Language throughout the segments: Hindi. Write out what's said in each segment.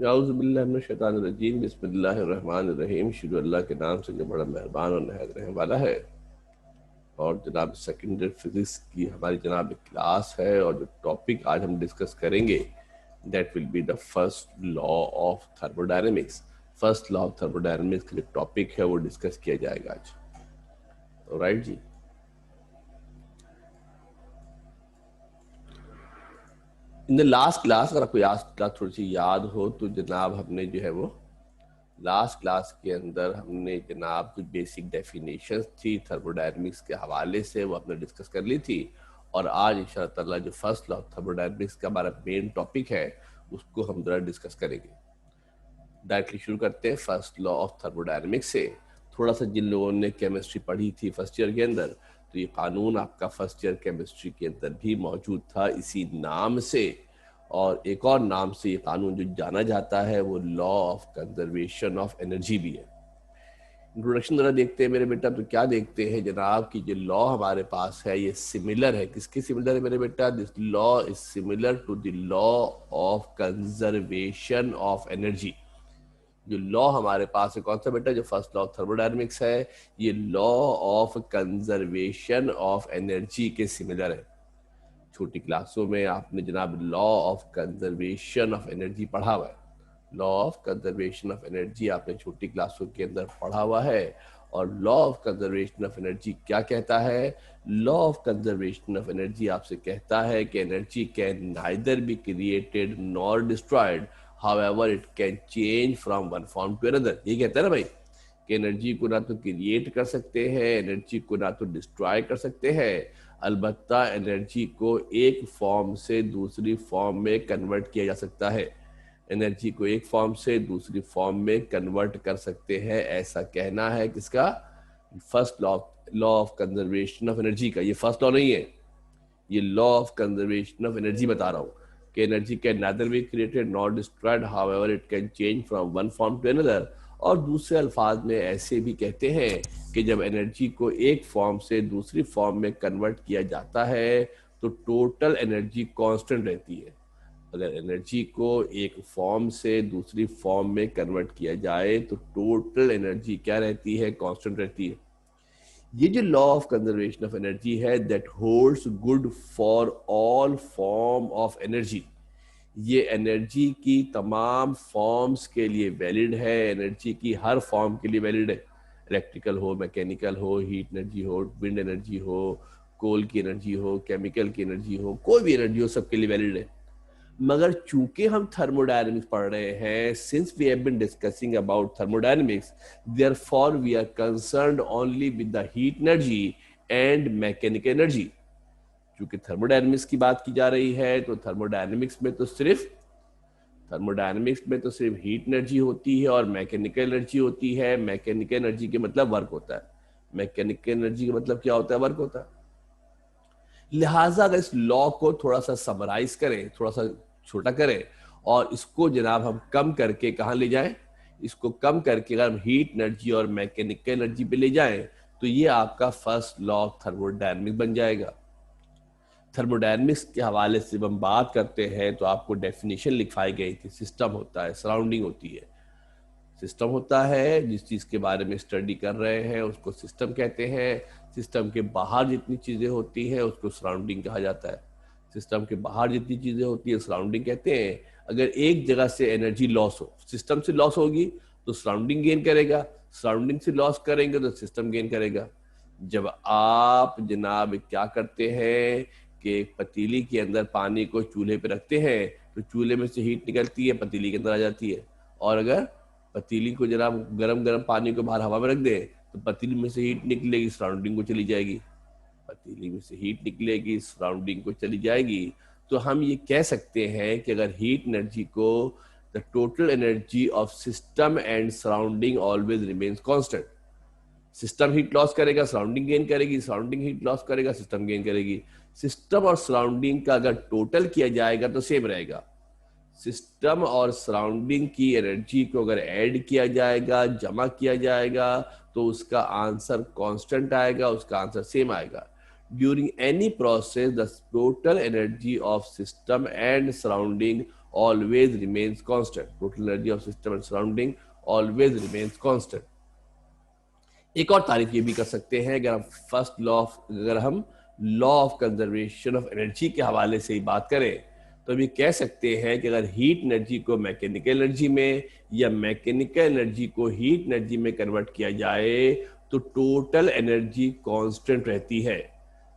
याउज़ुबिल्लाहिमिनश्शैतानिर्रजीम बिस्मिल्लाहिर्रहमानिर्रहीम शुरू अल्लाह के नाम से जो बड़ा मेहरबान और नहायत रहने वाला है। और जनाब सेकेंडरी फिजिक्स की हमारी जनाब क्लास है और जो टॉपिक आज हम डिस्कस करेंगे that will be the first law of thermodynamics. First law of thermodynamics का जो टॉपिक है वो डिस्कस किया जाएगा आज। राइट जी। इन द लास्ट क्लास, अगर आपको लास्ट क्लास थोड़ी सी याद हो तो जनाब हमने जो है वो लास्ट क्लास के अंदर हमने जनाब कुछ बेसिक डेफिनेशंस थी थर्मोडायनेमिक्स के हवाले से वो हमने डिस्कस कर ली थी। और आज इंशाअल्लाह ताला जो फर्स्ट लॉ ऑफ थर्मोडायनेमिक्स का हमारा मेन टॉपिक है उसको हम जरा डिस्कस करेंगे। डायरेक्टली शुरू करते हैं फर्स्ट लॉ ऑफ थर्मोडायनेमिक्स से। थोड़ा सा जिन लोगों ने केमिस्ट्री पढ़ी थी फर्स्ट ईयर के अंदर, तो ये कानून आपका फर्स्ट ईयर केमिस्ट्री के अंदर भी मौजूद था इसी नाम से। और एक और नाम से ये कानून जो जाना जाता है वो law of conservation of energy भी है। इंट्रोडक्शन जरा देखते हैं मेरे बेटा, तो क्या देखते हैं जनाब कि जो लॉ हमारे पास है ये सिमिलर है। किसके सिमिलर है मेरे बेटा? This law is similar to the law of conservation of energy. जो लॉ हमारे पास है कौन सा बेटा? जो फर्स्ट लॉ ऑफ थर्मोडायनेमिक्स है, ये law of conservation of energy के सिमिलर है। छोटी क्लासों में आपने जनाब law of conservation of energy पढ़ा हुआ है। Law of conservation of energy आपने छोटी क्लासों के अंदर पढ़ा हुआ है। और law of conservation of energy क्या कहता है? Law of conservation of energy आपसे कहता है कि energy can neither be created nor destroyed, however it can change from one form to another. ये कहता है ना भाई कि एनर्जी को ना तो क्रिएट कर सकते हैं, एनर्जी को ना तो डिस्ट्रॉय कर सकते हैं, अलबत्ता एनर्जी को एक फॉर्म से दूसरी फॉर्म में कन्वर्ट किया जा सकता है। एनर्जी को एक फॉर्म से दूसरी फॉर्म में कन्वर्ट कर सकते हैं, ऐसा कहना है किसका? First law of conservation of energy का। ये फर्स्ट लॉ नहीं है, ये law of conservation of energy बता रहा हूँ कि energy can neither be created not destroyed, however it can change from one form to another. और दूसरे अल्फाज में ऐसे भी कहते हैं कि जब एनर्जी को एक फॉर्म से दूसरी फॉर्म में कन्वर्ट किया जाता है तो टोटल एनर्जी कांस्टेंट रहती है। अगर एनर्जी को एक फॉर्म से दूसरी फॉर्म में कन्वर्ट किया जाए तो टोटल एनर्जी क्या रहती है? कांस्टेंट रहती है। ये जो law of conservation of energy है that holds good for all form of energy. ये एनर्जी की तमाम फॉर्म्स के लिए वैलिड है, एनर्जी की हर फॉर्म के लिए वैलिड है। इलेक्ट्रिकल हो, मैकेनिकल हो, हीट एनर्जी हो, विंड एनर्जी हो, कोल की एनर्जी हो, केमिकल की एनर्जी हो, कोई भी एनर्जी हो, सबके लिए वैलिड है। मगर चूंकि हम थर्मोडायनेमिक्स पढ़ रहे हैं, since we have been discussing about thermodynamics, therefore we are concerned only with the heat energy and mechanical energy. चूंकि थर्मोडायनेमिक्स की बात की जा रही है तो थर्मोडायनेमिक्स में तो सिर्फ हीट एनर्जी होती है और मैकेनिकल एनर्जी होती है। मैकेनिकल एनर्जी के मतलब वर्क होता है, मैकेनिकल एनर्जी का मतलब क्या होता है? वर्क होता है। लिहाजा अगर इस लॉ को थोड़ा सा समराइज करें, थोड़ा सा छोटा करें और इसको जनाब हम कम करके कहाँ ले जाएं? इसको कम करके अगर हम हीट एनर्जी और मैकेनिकल एनर्जी पे ले जाएं तो ये आपका फर्स्ट लॉ ऑफ थर्मोडायनेमिक्स बन जाएगा। थर्मोडायनेमिक्स के हवाले से जब हम बात करते हैं तो आपको डेफिनेशन लिखवाई गई थी। सिस्टम होता है, सराउंडिंग होती है। सिस्टम होता है, जिस चीज़ के बारे में स्टडी कर रहे हैं उसको सिस्टम कहते हैं। सिस्टम के बाहर जितनी चीज़ें होती हैं उसको सराउंडिंग कहा जाता है। सिस्टम के बाहर जितनी चीज़ें होती है सराउंडिंग कहते हैं। अगर एक जगह से एनर्जी लॉस हो, सिस्टम से लॉस होगी तो सराउंडिंग गेन करेगा, सराउंडिंग से लॉस करेंगे तो सिस्टम गेन करेगा। जब आप जनाब क्या करते हैं कि एक पतीली के अंदर पानी को चूल्हे पे रखते हैं तो चूल्हे में से हीट निकलती है, पतीली के अंदर आ जाती है। और अगर पतीली को जनाब गरम गरम पानी को बाहर हवा में रख दे तो पतीली में से हीट निकलेगी, सराउंडिंग को चली जाएगी। पतीली में से हीट निकलेगी, सराउंडिंग को चली जाएगी। तो हम ये कह सकते हैं कि अगर हीट एनर्जी को the total energy of system and surrounding always remains constant. System heat loss करेगा, सराउंडिंग गेन करेगी, सराउंडिंग हीट लॉस करेगा, सिस्टम गेन करेगी। सिस्टम और सराउंडिंग का अगर टोटल किया जाएगा तो सेम रहेगा। सिस्टम और सराउंडिंग की एनर्जी को अगर ऐड किया जाएगा, जमा किया जाएगा तो उसका आंसर कांस्टेंट आएगा, उसका आंसर सेम आएगा। During any process the total energy of system and surrounding always remains constant. Total energy of system and surrounding always remains constant. एक और तारीफ ये भी कर सकते हैं, अगर हम law of conservation of energy के हवाले से ही बात करें तो हम ये कह सकते हैं कि अगर हीट एनर्जी को मैकेनिकल एनर्जी में या मैकेनिकल एनर्जी को हीट एनर्जी में कन्वर्ट किया जाए तो टोटल एनर्जी कांस्टेंट रहती है।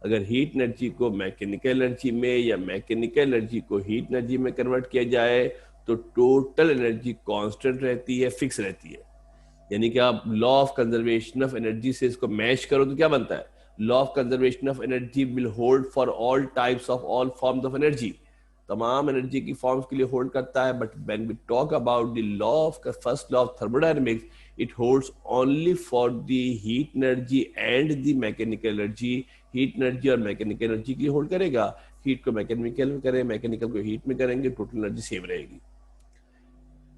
अगर हीट एनर्जी को मैकेनिकल एनर्जी में या मैकेनिकल एनर्जी को हीट एनर्जी में कन्वर्ट किया जाए तो टोटल एनर्जी कांस्टेंट रहती है, फिक्स रहती है। यानी कि आप law of conservation of energy से इसको मैच करो तो क्या बनता है? Law of conservation of energy will hold for all types of all forms of energy, तमाम एनर्जी की फॉर्म्स के लिए होल्ड करता है। But when we talk about the law of first law of thermodynamics, it holds only for the heat energy and the mechanical energy. Heat energy और मैकेनिकल एनर्जी के लिए होल्ड करेगा, हीट को मैकेनिकल में करें, मैकेनिकल को हीट में करेंगे, टोटल एनर्जी सेम रहेगी।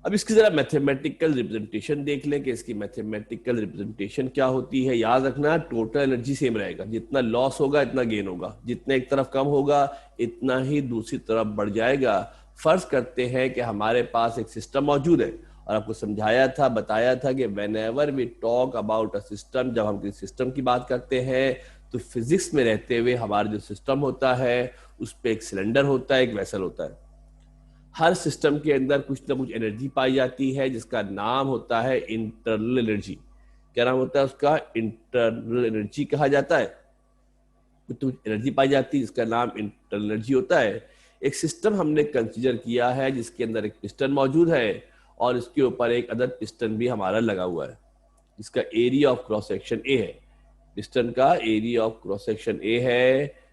अब इसकी जरा मैथमेटिकल रिप्रेजेंटेशन देख लें कि इसकी मैथमेटिकल रिप्रेजेंटेशन क्या होती है। याद रखना टोटल एनर्जी सेम रहेगा, जितना लॉस होगा इतना गेन होगा, जितना एक तरफ कम होगा इतना ही दूसरी तरफ बढ़ जाएगा। फर्ज करते हैं कि हमारे पास एक सिस्टम मौजूद है और आपको समझाया था, बताया था कि whenever we talk about a system, जब हम किसी सिस्टम की बात करते हैं तो फिजिक्स में रहते हुए हमारा जो सिस्टम होता है उस पर एक सिलेंडर होता है, एक वेसल होता है। हर सिस्टम के अंदर कुछ ना कुछ एनर्जी पाई जाती है जिसका नाम होता है इंटरनल एनर्जी। क्या नाम होता है उसका? इंटरनल एनर्जी कहा जाता है। कुछ एनर्जी पाई जाती है जिसका नाम इंटरनल एनर्जी होता है। एक सिस्टम हमने कंसीडर किया है जिसके अंदर एक पिस्टन मौजूद है और इसके ऊपर एक अदर पिस्टन भी हमारा लगा हुआ है जिसका area of cross section A है। पिस्टन का area of cross section A है।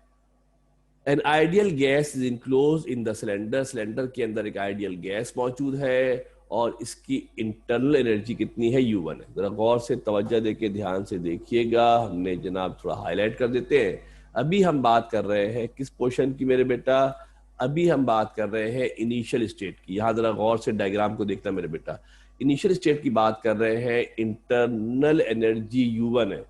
An ideal gas is enclosed in the cylinder. Cylinder के अंदर एक आइडियल गैस मौजूद है और इसकी इंटरनल एनर्जी कितनी है? U1 है। जरा गौर से तवज्जो देके ध्यान से देखिएगा, हमने जनाब थोड़ा हाईलाइट कर देते हैं। अभी हम बात कर रहे हैं किस पोर्शन की मेरे बेटा? अभी हम बात कर रहे हैं इनिशियल स्टेट की। यहाँ जरा गौर से डायग्राम को देखना मेरे बेटा। इनिशियल स्टेट की बात कर रहे हैं, इंटरनल एनर्जी U1 है।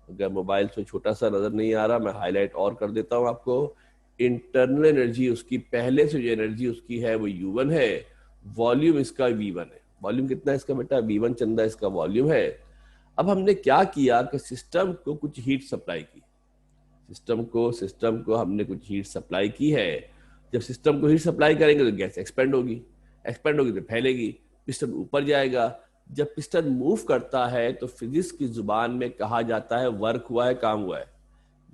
अगर मोबाइल से छोटा सा नजर नहीं आ रहा, मैं हाईलाइट और कर देता हूँ आपको। इंटरनल एनर्जी उसकी पहले से जो एनर्जी उसकी है वो U1 है, वॉल्यूम इसका V1 है। वॉल्यूम कितना है इसका बेटा? V1 चंदा इसका वॉल्यूम है। अब हमने क्या किया कि सिस्टम को कुछ हीट सप्लाई की। सिस्टम को हमने कुछ हीट सप्लाई की है। जब सिस्टम को हीट सप्लाई करेंगे तो गैस एक्सपेंड होगी तो फैलेगी, पिस्टन ऊपर जाएगा। जब पिस्टन मूव करता है तो फिजिक्स की जुबान में कहा जाता है वर्क हुआ है, काम हुआ है।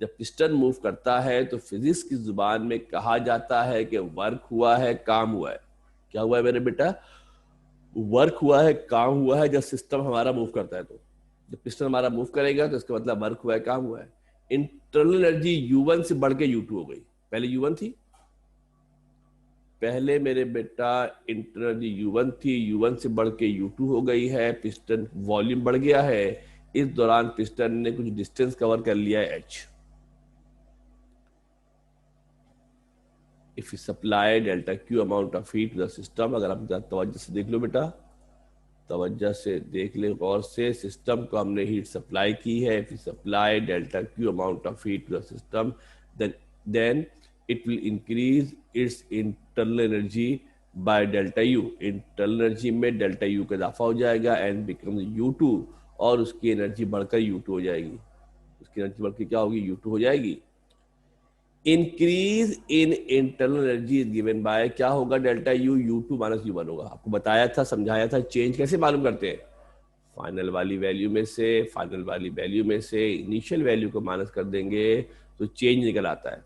जब पिस्टन मूव करता है तो फिजिक्स की जुबान में कहा जाता है कि वर्क हुआ है, काम हुआ है। क्या हुआ है मेरे बेटा? वर्क हुआ है, काम हुआ है। जब सिस्टम हमारा मूव करता है तो जब पिस्टन हमारा मूव करेगा तो इसका मतलब वर्क हुआ है, काम हुआ है। इंटरनल एनर्जी U1 से बढ़ के U2 हो गई। पहले U1 थी, पहले मेरे बेटा इंटरनल एनर्जी U1 थी, U1 से बढ़ के U2 हो गई है। पिस्टन वॉल्यूम बढ़ गया है, इस दौरान पिस्टन ने कुछ डिस्टेंस कवर कर लिया है H। If you supply delta Q amount of heat to the system, अगर आप तवज्जो से देख लो बेटा, तवज्जो से देख ले गौर से, सिस्टम को हमने हीट सप्लाई की है। If you supply delta Q amount of heat to the system, then it will increase its internal energy by delta U। Internal energy में डेल्टा U का इजाफा हो जाएगा and becomes U2, और उसकी एनर्जी बढ़कर U2 हो जाएगी। उसकी एनर्जी बढ़कर क्या होगी? U2 हो जाएगी। Increase in internal energy is given by, क्या होगा? Delta U U2 minus U1 होगा। आपको बताया था, समझाया था। चेंज कैसे मालूम करते हैं? फाइनल वाली वैल्यू में से इनिशियल वैल्यू को माइनस कर देंगे तो चेंज निकल आता है।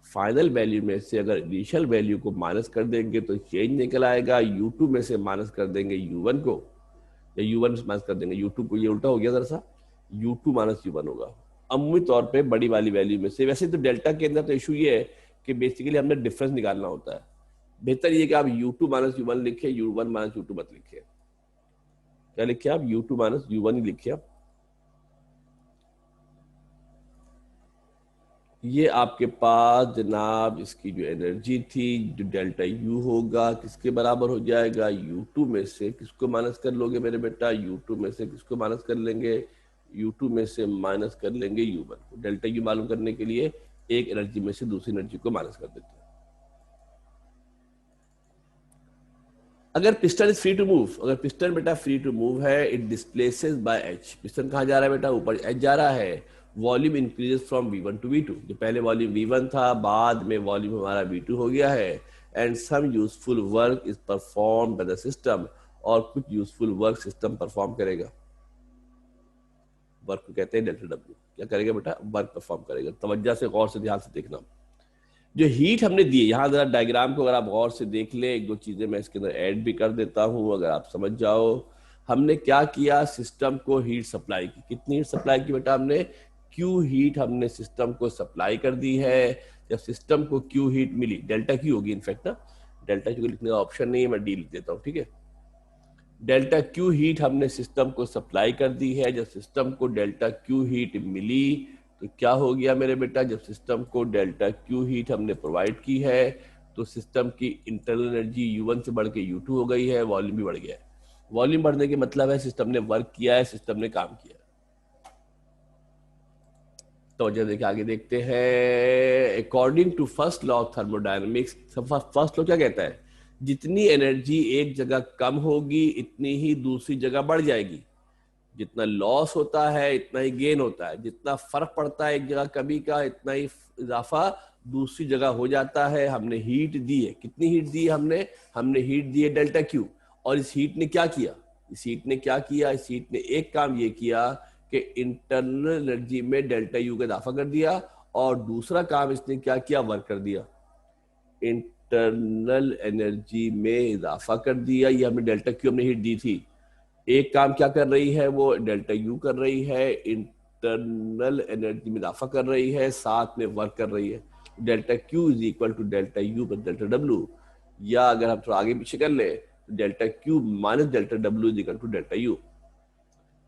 फाइनल वैल्यू में से अगर इनिशियल वैल्यू को माइनस कर देंगे तो चेंज निकल आएगा। U2 में से माइनस कर देंगे U1 को, या U1 से माइनस कर देंगे U2 को। ये उल्टा हो गया जरा सा, U2 माइनस U1 होगा अमूमी तौर पे बड़ी वाली वैल्यू में से। वैसे तो डेल्टा के अंदर तो इशू ये है कि बेसिकली हमने डिफरेंस निकालना होता है। बेहतर ये कि आप U2 माइनस U1 लिखे, U1 माइनस U2 मत लिखिए। क्या लिखिए आप? U2 माइनस U1 ही लिखिए आप। ये आपके पास जनाब इसकी जो एनर्जी थी, जो डेल्टा U होगा किसके बराबर हो जाएगा? U2 में से किसको माइनस कर लोगे मेरे बेटा? U2 में से किसको माइनस कर लेंगे? U2 में से माइनस कर लेंगे U1 को। डेल्टा U मालूम करने के लिए एक एनर्जी में से दूसरी एनर्जी को माइनस कर देते हैं। अगर piston is free to move, अगर पिस्टन बेटा फ्री टू मूव है, it displaces by H. Piston कहाँ जा रहा है बेटा? ऊपर एच जा रहा है। Volume increases from V1 to V2। जो पहले वॉल्यूम V1 था, बाद में वॉल्यूम हमारा V2 हो गया है। And some useful work is perform by the system, और कुछ यूजफुल वर्क सिस्टम परफॉर्म करेगा। वर्क को कहते हैं डेल्टा डब्ल्यू। क्या करेगा बेटा? वर्क परफॉर्म करेगा। तवज्जो से, गौर से, ध्यान से देखना। जो हीट हमने दी है, यहाँ जरा डायग्राम को अगर आप गौर से देख ले, एक दो चीजें मैं इसके अंदर ऐड भी कर देता हूँ अगर आप समझ जाओ। हमने क्या किया? सिस्टम को हीट सप्लाई की। कितनी हीट सप्लाई की बेटा हमने? क्यू हीट हमने सिस्टम को सप्लाई कर दी है। जब सिस्टम को क्यू हीट मिली, डेल्टा क्यू होगी इनफैक्ट ना, डेल्टा क्यू लिखने का ऑप्शन नहीं है, मैं डी लिख देता हूँ, ठीक है। डेल्टा क्यू हीट हमने सिस्टम को सप्लाई कर दी है। जब सिस्टम को डेल्टा क्यू हीट मिली तो क्या हो गया मेरे बेटा? जब सिस्टम को डेल्टा क्यू हीट हमने प्रोवाइड की है तो सिस्टम की इंटरनल एनर्जी U1 से बढ़ के U2 हो गई है, वॉल्यूम भी बढ़ गया है। वॉल्यूम बढ़ने के मतलब है सिस्टम ने वर्क किया है, सिस्टम ने काम किया है। तो जब देखिए आगे देखते हैं, according to first law of thermodynamics, first law क्या कहता है? जितनी एनर्जी एक जगह कम होगी इतनी ही दूसरी जगह बढ़ जाएगी। जितना लॉस होता है इतना ही गेन होता है। जितना फर्क पड़ता है एक जगह कमी का, इतना ही इजाफा दूसरी जगह हो जाता है। हमने हीट दी है, कितनी हीट दी है हमने? हमने हीट दी है डेल्टा क्यू। और इस हीट ने क्या किया? इस हीट ने क्या किया? इस हीट ने एक काम ये किया कि इंटरनल एनर्जी में डेल्टा यू का इजाफा कर दिया, और दूसरा काम इसने क्या किया? वर्क कर दिया। इंटरनल एनर्जी में इजाफा कर दिया। ये हमने डेल्टा क्यू हमने हीट दी थी। एक काम क्या कर रही है? वो डेल्टा यू कर रही है, इंटरनल एनर्जी में इजाफा कर रही है, साथ में वर्क कर रही है। Delta Q is equal to delta U पर डेल्टा डब्ल्यू, या अगर हम थोड़ा आगे पीछे कर ले तो delta Q minus delta W is equal to delta U.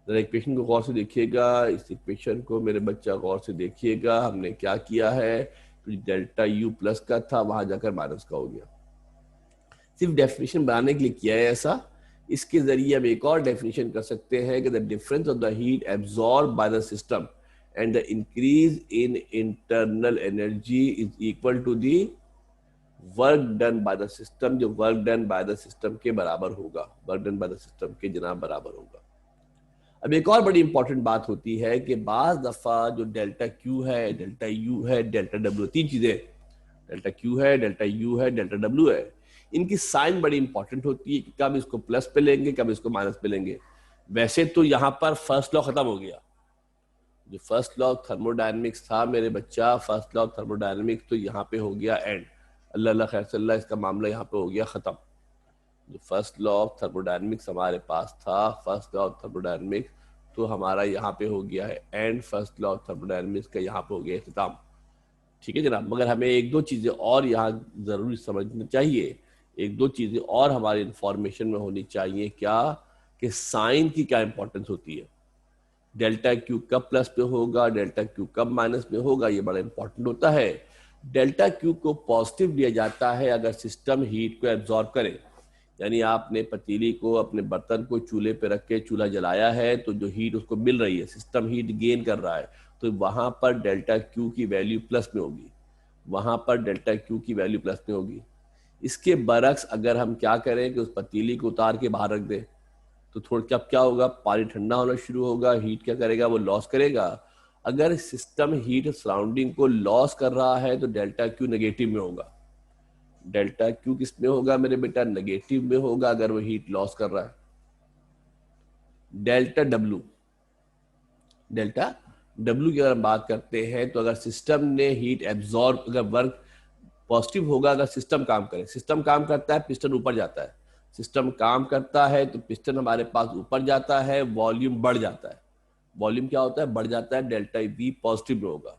जरा इक्वेशन को गौर से देखिएगा, इस इक्वेशन को मेरे बच्चा गौर से देखिएगा। हमने क्या किया है? तो डेल्टा यू प्लस का था, वहां जाकर माइनस का हो गया। सिर्फ डेफिनेशन बनाने के लिए किया है ऐसा। इसके जरिए हम एक और डेफिनेशन कर सकते हैं कि the difference of the heat absorb by the system and the increase in internal energy is equal to the work done by the system. जो work done by the system के बराबर होगा, work done by the system के जनाब बराबर होगा। अब एक और बड़ी इंपॉर्टेंट बात होती है कि बाज दफा जो डेल्टा क्यू है, डेल्टा यू है, डेल्टा डब्ल्यू, तीन चीजें, डेल्टा क्यू है, डेल्टा यू है, डेल्टा डब्ल्यू है, इनकी साइन बड़ी इंपॉर्टेंट होती है कि कब इसको प्लस पे लेंगे, कब इसको माइनस पे लेंगे। वैसे तो यहाँ पर फर्स्ट लॉ खत्म हो गया। जो फर्स्ट लॉ ऑफ थर्मोडायनेमिक्स था मेरे बच्चा, फर्स्ट लॉ ऑफ थर्मोडायनेमिक्स तो यहाँ पे हो गया एंड, अल्लाह अल्लाह खैर सल्ला, इसका मामला यहाँ पे हो गया खत्म। जो फर्स्ट लॉ ऑफ थर्मोडायनेमिक्स हमारे पास था, फर्स्ट लॉ ऑफ थर्मोडायनेमिक्स, तो हमारा यहाँ पे हो गया है and, first law of thermodynamics का यहाँ पे हो गया इख्तिताम। ठीक है जनाब, मगर हमें एक दो चीजें और यहाँ जरूरी समझनी चाहिए, एक दो चीजें और हमारे इंफॉर्मेशन में होनी चाहिए। क्या? कि साइन की क्या इंपॉर्टेंस होती है। डेल्टा क्यू कब प्लस पे होगा, डेल्टा क्यू कब माइनस में होगा, ये बड़ा इंपॉर्टेंट होता है। डेल्टा क्यू को पॉजिटिव दिया जाता है अगर सिस्टम हीट को एब्जॉर्ब करे। यानी आपने पतीली को, अपने बर्तन को चूल्हे पे रख के चूल्हा जलाया है, तो जो हीट उसको मिल रही है, सिस्टम हीट गेन कर रहा है, तो वहां पर डेल्टा क्यू की वैल्यू प्लस में होगी, वहां पर डेल्टा क्यू की वैल्यू प्लस में होगी। इसके बरक्स अगर हम क्या करें कि उस पतीली को उतार के बाहर रख दें, तो थोड़ा क्या होगा? पानी ठंडा होना शुरू होगा, हीट क्या करेगा? वो लॉस करेगा। अगर सिस्टम हीट सराउंडिंग को लॉस कर रहा है तो डेल्टा क्यू नेगेटिव में होगा। डेल्टा क्यू किस में होगा मेरे बेटा? नेगेटिव में होगा अगर वो हीट लॉस कर रहा है। डेल्टा डब्ल्यू, डेल्टा डब्ल्यू की अगर हम बात करते हैं तो अगर सिस्टम ने हीट एब्जॉर्ब, अगर वर्क पॉजिटिव होगा, अगर सिस्टम काम करे, सिस्टम काम करता है, पिस्टन ऊपर जाता है, सिस्टम काम करता है तो पिस्टन हमारे पास ऊपर जाता है, वॉल्यूम बढ़ जाता है। वॉल्यूम क्या होता है? बढ़ जाता है, डेल्टा वी पॉजिटिव में होगा।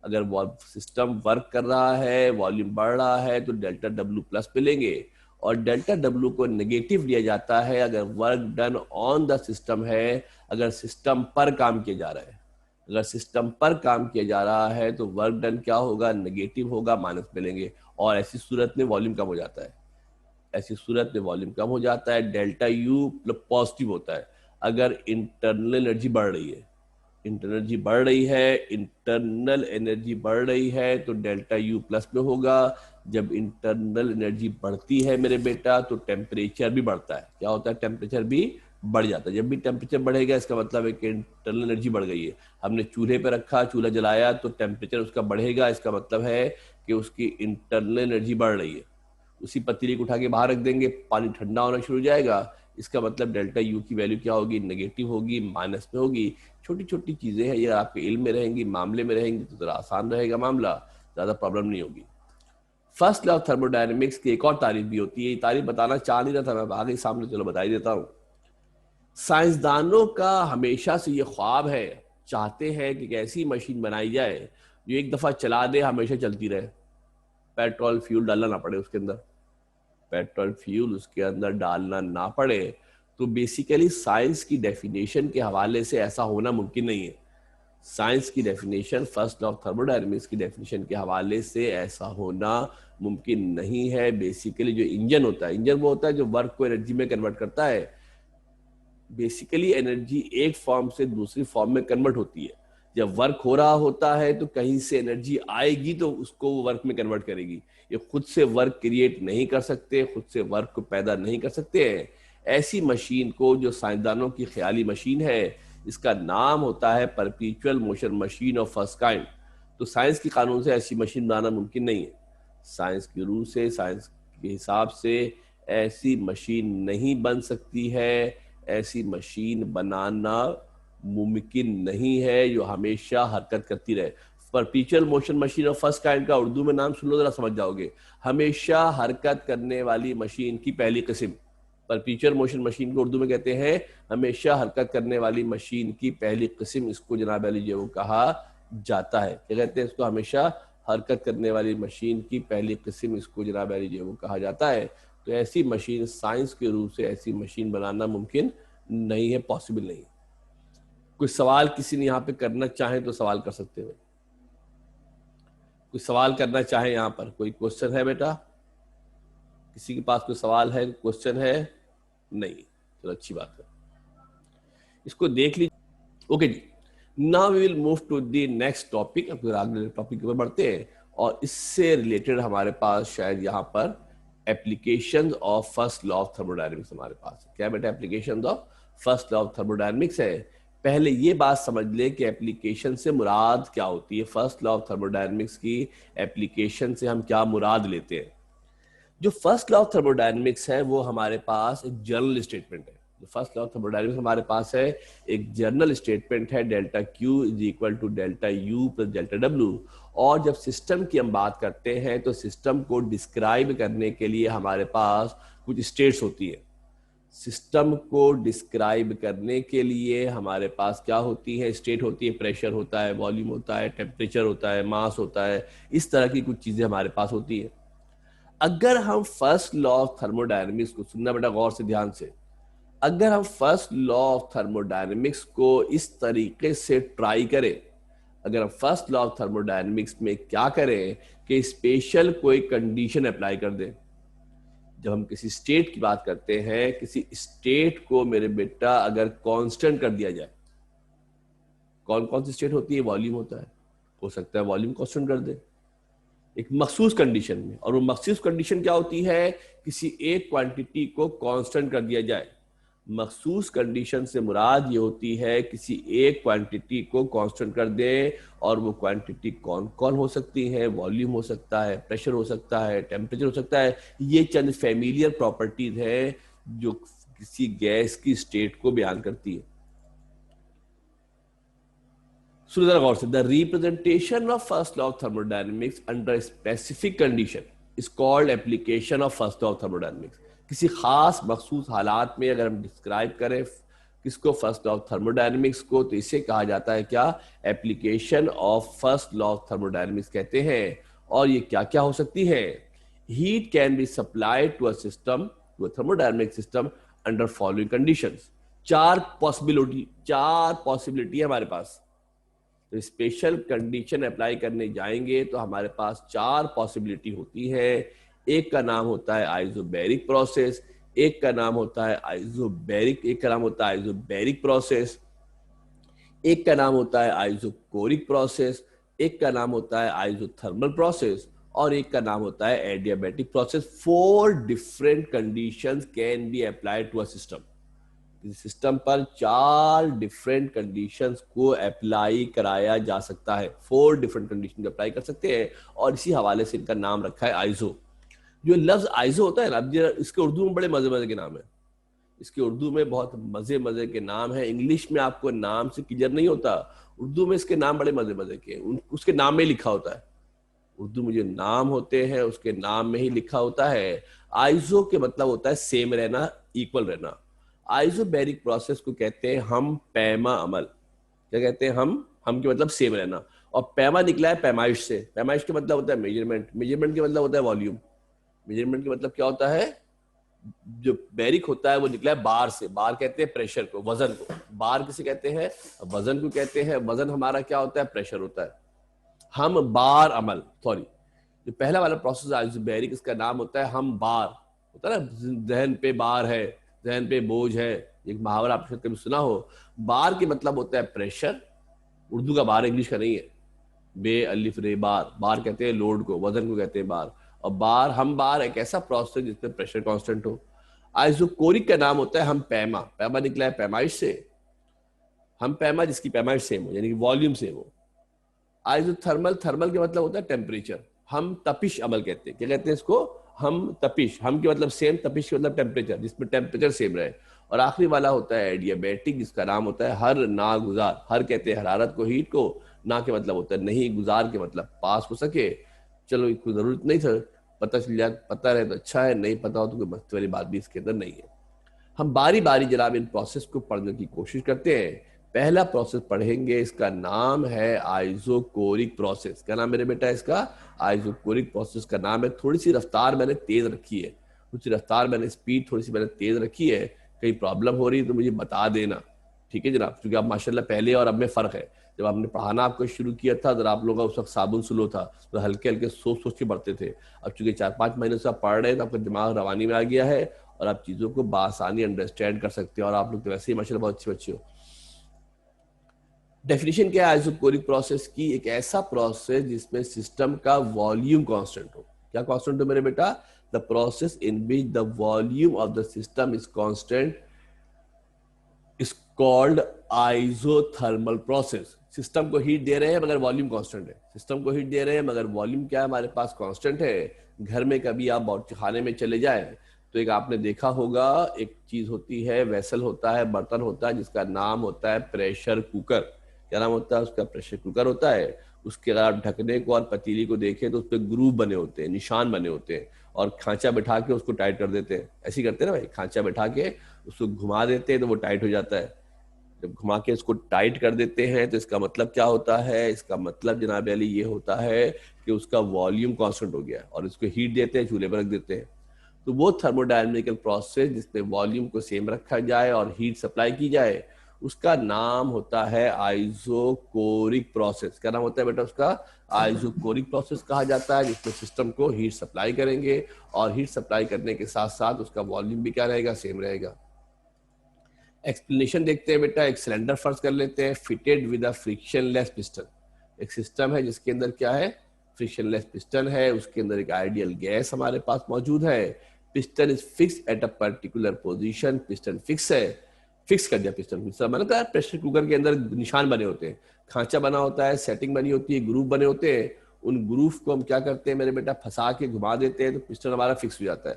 अगर सिस्टम वर्क कर रहा है, वॉल्यूम बढ़ रहा है, तो डेल्टा डब्ल्यू प्लस पे लेंगे। और डेल्टा डब्ल्यू को नेगेटिव लिया जाता है अगर work done on the system है, अगर सिस्टम पर काम किया जा रहा है। अगर सिस्टम पर काम किया जा रहा है तो वर्क डन क्या होगा? नेगेटिव होगा, माइनस में लेंगे। और ऐसी सूरत में वॉल्यूम कम हो जाता है, ऐसी सूरत में वॉल्यूम कम हो जाता है, डेल्टा यू पॉजिटिव होता है अगर इंटरनल एनर्जी बढ़ रही है। इंटरनल एनर्जी बढ़ रही है, इंटरनल एनर्जी बढ़ रही है तो डेल्टा यू प्लस में होगा। जब इंटरनल एनर्जी बढ़ती है मेरे बेटा तो टेम्परेचर भी बढ़ता है। क्या होता है? टेम्परेचर भी बढ़ जाता है। जब भी टेम्परेचर बढ़ेगा इसका मतलब है कि इंटरनल एनर्जी बढ़ गई है। हमने चूल्हे पे रखा, चूल्हा जलाया तो टेम्परेचर उसका बढ़ेगा, इसका मतलब है कि उसकी इंटरनल एनर्जी बढ़ रही है। उसी पतीली को उठा के बाहर रख देंगे, पानी ठंडा होना शुरू हो जाएगा, इसका मतलब डेल्टा यू की वैल्यू क्या होगी? नेगेटिव होगी, माइनस में होगी। छोटी छोटी चीजें हैं, ये आपके इल्म में रहेंगी, मामले में रहेंगी तो जरा आसान रहेगा मामला, ज्यादा प्रॉब्लम नहीं होगी। फर्स्ट लॉ ऑफ थर्मोडायनेमिक्स की एक और तारीफ भी होती है, ये तारीफ बताना चाह नहीं रहा था मैं, आगे सामने चलो बता ही देता हूँ। साइंसदानों का हमेशा से ये ख्वाब है, चाहते हैं कि एक ऐसी मशीन बनाई जाए जो एक दफा चला दे हमेशा चलती रहे, पेट्रोल फ्यूल डालना ना पड़े उसके अंदर, पेट्रोल फ्यूल उसके अंदर डालना ना पड़े। तो बेसिकली साइंस की डेफिनेशन के हवाले से ऐसा होना मुमकिन नहीं है। साइंस की definition, first law of thermodynamics की डेफिनेशन के हवाले से ऐसा होना मुमकिन नहीं है। बेसिकली जो इंजन होता है, इंजन वो होता है जो वर्क को एनर्जी में कन्वर्ट करता है। बेसिकली एनर्जी एक फॉर्म से दूसरी फॉर्म में कन्वर्ट होती है। जब वर्क हो रहा होता है तो कहीं से एनर्जी आएगी तो उसको वो वर्क में कन्वर्ट करेगी। ये खुद से वर्क क्रिएट नहीं कर सकते, खुद से वर्क को पैदा नहीं कर सकते हैं। ऐसी मशीन को, जो साइंसदानों की ख्याली मशीन है, इसका नाम होता है perpetual motion machine of first kind. तो साइंस के कानून से ऐसी मशीन बनाना मुमकिन नहीं है। साइंस की रूह से, साइंस के हिसाब से ऐसी मशीन नहीं बन सकती है। ऐसी मशीन बनाना मुमकिन नहीं है जो हमेशा हरकत करती रहे। Perpetual motion machine of first kind का उर्दू में नाम सुन लो, जरा समझ जाओगे। हमेशा हरकत करने वाली मशीन की पहली किस्म। परपेचुअल मोशन मशीन को उर्दू में कहते हैं हमेशा हरकत करने वाली मशीन की पहली किस्म। इसको जनाब अली जो कहा जाता है, क्या कहते हैं इसको? हमेशा हरकत करने वाली मशीन की पहली किस्म, इसको जनाब अली जो कहा जाता है। तो ऐसी मशीन, साइंस के रूप से ऐसी मशीन बनाना मुमकिन नहीं है, पॉसिबल नहीं है। कोई सवाल किसी ने यहाँ पे करना चाहे तो सवाल कर सकते हो। कोई सवाल करना चाहे यहाँ पर, कोई क्वेश्चन है बेटा? किसी के पास कोई सवाल है, क्वेश्चन है? नहीं, चलो अच्छी बात है, इसको देख लीजिए। ओके जी, now we will move to the next topic. अब अगले टॉपिक पर बढ़ते हैं और इससे रिलेटेड हमारे पास शायद यहाँ पर application of first law of thermodynamics हमारे पास है। क्या बेटा? Application of first law of thermodynamics है। पहले ये बात समझ ले कि एप्लीकेशन से मुराद क्या होती है। फर्स्ट लॉ ऑफ थर्मोडायनेमिक्स की एप्लीकेशन से हम क्या मुराद लेते हैं? जो फर्स्ट लॉ ऑफ थर्मोडायनेमिक्स है वो हमारे पास एक जनरल स्टेटमेंट है। जो फर्स्ट लॉ ऑफ थर्मोडायनेमिक्स हमारे पास है एक जनरल स्टेटमेंट है, delta Q is equal to delta U plus delta W. और जब सिस्टम की हम बात करते हैं तो सिस्टम को डिस्क्राइब करने के लिए हमारे पास कुछ स्टेट्स होती है। सिस्टम को डिस्क्राइब करने के लिए हमारे पास क्या होती है? स्टेट होती है। प्रेशर होता है, वॉल्यूम होता है, टेम्परेचर होता है, मास होता है, इस तरह की कुछ चीजें हमारे पास होती है। अगर हम फर्स्ट लॉ ऑफ थर्मोडायनेमिक्स को, सुनना बेटा गौर से ध्यान से, अगर हम फर्स्ट लॉ ऑफ थर्मोडायनेमिक्स को इस तरीके से ट्राई करें, अगर हम फर्स्ट लॉ ऑफ थर्मोडायनेमिक्स में क्या करें कि स्पेशल कोई कंडीशन अप्लाई कर दें। जब हम किसी स्टेट की बात करते हैं, किसी स्टेट को मेरे बेटा अगर कांस्टेंट कर दिया जाए, कौन कौन सी स्टेट होती है? वॉल्यूम होता है, हो सकता है वॉल्यूम कांस्टेंट कर दे एक मखसूस कंडीशन में। और वो मखसूस कंडीशन क्या होती है? किसी एक क्वांटिटी को कांस्टेंट कर दिया जाए। मखसूस कंडीशन से मुराद ये होती है किसी एक क्वांटिटी को कांस्टेंट कर दे। और वो क्वांटिटी कौन कौन हो सकती है? वॉल्यूम हो सकता है, प्रेशर हो सकता है, टेम्परेचर हो सकता है। ये चंद फेमिलियर प्रॉपर्टीज है जो किसी गैस की स्टेट को बयान करती है। सुनो जरा गौर से, the representation of first law of thermodynamics under specific condition is called application of first law of thermodynamics. किसी खास मखसूस हालात में अगर हम डिस्क्राइब करें किसको? फर्स्ट लॉ ऑफ थर्मोडायनेमिक्स को, तो इसे कहा जाता है क्या? Application of first law of thermodynamics कहते हैं। और ये क्या क्या हो सकती है? Heat can be supplied to a system, to a thermodynamic system under following conditions. चार पॉसिबिलिटी है हमारे पास। तो स्पेशल कंडीशन अप्लाई करने जाएंगे तो हमारे पास चार पॉसिबिलिटी होती है। एक का नाम होता है आइसोबैरिक प्रोसेस, एक का नाम होता है आइसोबैरिक प्रोसेस, एक का नाम होता है आइसोकोरिक प्रोसेस, एक का नाम होता है आइसोथर्मल प्रोसेस, और एक का नाम होता है adiabatic process. 4 different conditions can be applied to a system. System पर 4 डिफरेंट कंडीशंस को अप्लाई कराया जा सकता है। 4 डिफरेंट कंडीशन अप्लाई कर सकते हैं, और इसी हवाले से इनका नाम रखा है आइसो। जो लफ्ज आइसो होता है ना, इसके उर्दू में बड़े मजे मजे के नाम है। इसके उर्दू में बहुत मजे मजे के नाम है। इंग्लिश में आपको नाम से क्लियर नहीं होता, उर्दू में इसके नाम बड़े मजे मजे के, उसके नाम में लिखा होता है। उर्दू में जो नाम होते हैं उसके नाम में ही लिखा होता है। आइसो के मतलब होता है सेम रहना, इक्वल रहना। आइसोबैरिक प्रोसेस को कहते हैं हम पैमा अमल। क्या कहते हैं? हम के मतलब सेम रहना, और पैमा निकला है पैमाइश से। पैमाइश का मतलब होता है मेजरमेंट, मेजरमेंट का मतलब होता है वॉल्यूम। मेजरमेंट का मतलब क्या होता है? जो बैरिक होता है वो निकला है बार से। बार कहते हैं प्रेशर को, वजन को। बार किसे कहते हैं? वजन को कहते हैं। वजन हमारा क्या होता है? प्रेशर होता है। हम बार अमल, सॉरी, जो पहला वाला प्रोसेस आइसोबैरिक, इसका नाम होता है हम बार। होता है ना, जहन पे बार है, जहन पे बोझ है, एक मुहावरा आपने कभी सुना हो। बार के मतलब होता है प्रेशर। उर्दू का बार इंग्लिश का नहीं है। बे अलिफ रे बार, बार कहते हैं लोड को, वजन को कहते हैं बार। और बार, हम बार एक ऐसा प्रोसेस जिसमें प्रेशर कांस्टेंट हो। आइसोकोरिक का नाम होता है हम पैमा। पैमा निकला है पैमाइश से। हम पैमा जिसकी पैमाइश सेम हो, यानी कि वॉल्यूम सेम हो। आइसोथर्मल, थर्मल के मतलब होता है टेम्परेचर। हम तपिश अमल कहते हैं। क्या कहते हैं इसको? हम तपिश। हम के मतलब सेम, तपिश के मतलब टेम्परेचर, जिसमें टेम्परेचर सेम रहे। और आखिरी वाला होता है एडियाबैटिक, जिसका नाम होता है हर ना गुजार। हर कहते हैं हरारत को, हीट को। ना के मतलब होता है नहीं, गुजार के मतलब पास हो सके। चलो, कोई जरूरत नहीं था, पता चल जाए, पता रहे तो अच्छा है, नहीं पता हो तो कोई मस्ती वाली बात भी इसके अंदर नहीं है। हम बारी बारी जनाब इन प्रोसेस को पढ़ने की कोशिश करते हैं। पहला प्रोसेस पढ़ेंगे, इसका नाम है आइसोकोरिक प्रोसेस। क्या नाम मेरे बेटा इसका? आइसोकोरिक प्रोसेस का नाम है। थोड़ी सी रफ्तार मैंने तेज रखी है, कुछ रफ्तार मैंने, स्पीड थोड़ी सी मैंने तेज रखी है। कहीं प्रॉब्लम हो रही है तो मुझे बता देना, ठीक है जनाब? क्योंकि आप माशाल्लाह पहले और अब में फ़र्क है। जब आपने पढ़ाना आपको शुरू किया था तो आप लोगों का उस वक्त साबुन स्लो था, तो हल्के हल्के सोच सोच के पढ़ते थे। अब चूंकि 4-5 महीने से आप पढ़ रहे हैं तो आपका दिमाग रवानी में आ गया है, और आप चीज़ों को बआसानी अंडरस्टैंड कर सकते हैं। और आप लोग तो वैसे ही माशाल्लाह बहुत अच्छे बच्चे हो। डेफिनेशन क्या है आइसोकोरिक प्रोसेस की? एक ऐसा प्रोसेस जिसमें सिस्टम का वॉल्यूम कांस्टेंट हो। क्या कांस्टेंट हो मेरे बेटा? The process in which the volume of the system is constant is called isothermal process. System को हीट दे रहे हैं मगर वॉल्यूम कांस्टेंट है। सिस्टम को हीट दे रहे हैं मगर वॉल्यूम क्या है? हमारे पास कांस्टेंट है। घर में कभी आप बावर्ची खाने में चले जाए तो एक आपने देखा होगा, एक चीज होती है, वेसल होता है, बर्तन होता है, जिसका नाम होता है प्रेशर कुकर। क्या नाम होता है उसका? प्रेशर कुकर होता है। उसके अगर आप ढकने को और पतीली को देखें तो उस पर ग्रूव बने होते हैं, निशान बने होते हैं, और खांचा बैठा के उसको टाइट कर देते हैं। ऐसे ही करते हैं ना भाई, खांचा बैठा के उसको घुमा देते हैं तो वो टाइट हो जाता है। जब घुमा के इसको टाइट कर देते हैं तो इसका मतलब क्या होता है? इसका मतलब जनाब अली ये होता है कि उसका वॉल्यूम कांस्टेंट हो गया, और इसको हीट देते हैं, चूल्हे पर रख देते हैं। तो वो थर्मोडायनेमिकल प्रोसेस जिसमें वॉल्यूम को सेम रखा जाए और हीट सप्लाई की जाए, उसका नाम होता है आइसोकोरिक प्रोसेस। क्या नाम होता है बेटा उसका? आइसोकोरिक प्रोसेस कहा जाता है, जिसमें सिस्टम को हीट सप्लाई करेंगे, और हीट सप्लाई करने के साथ साथ उसका वॉल्यूम भी क्या रहेगा? सेम रहेगा। एक्सप्लेनेशन देखते हैं बेटा। एक सिलेंडर फर्ज कर लेते हैं, fitted with a frictionless piston. एक सिस्टम है जिसके अंदर क्या है? फ्रिक्शनलेस पिस्टन है। उसके अंदर एक आइडियल गैस हमारे पास मौजूद है। Piston is fix at a particular position. Piston fix है, फिक्स कर दिया पिस्टन। मैंने कहा प्रेशर कुकर के अंदर निशान बने होते हैं, खांचा बना होता है, सेटिंग बनी होती है, ग्रूव बने होते हैं। उन ग्रूव को हम क्या करते हैं मेरे बेटा? फंसा के घुमा देते हैं तो पिस्टन हमारा फिक्स हो जाता है।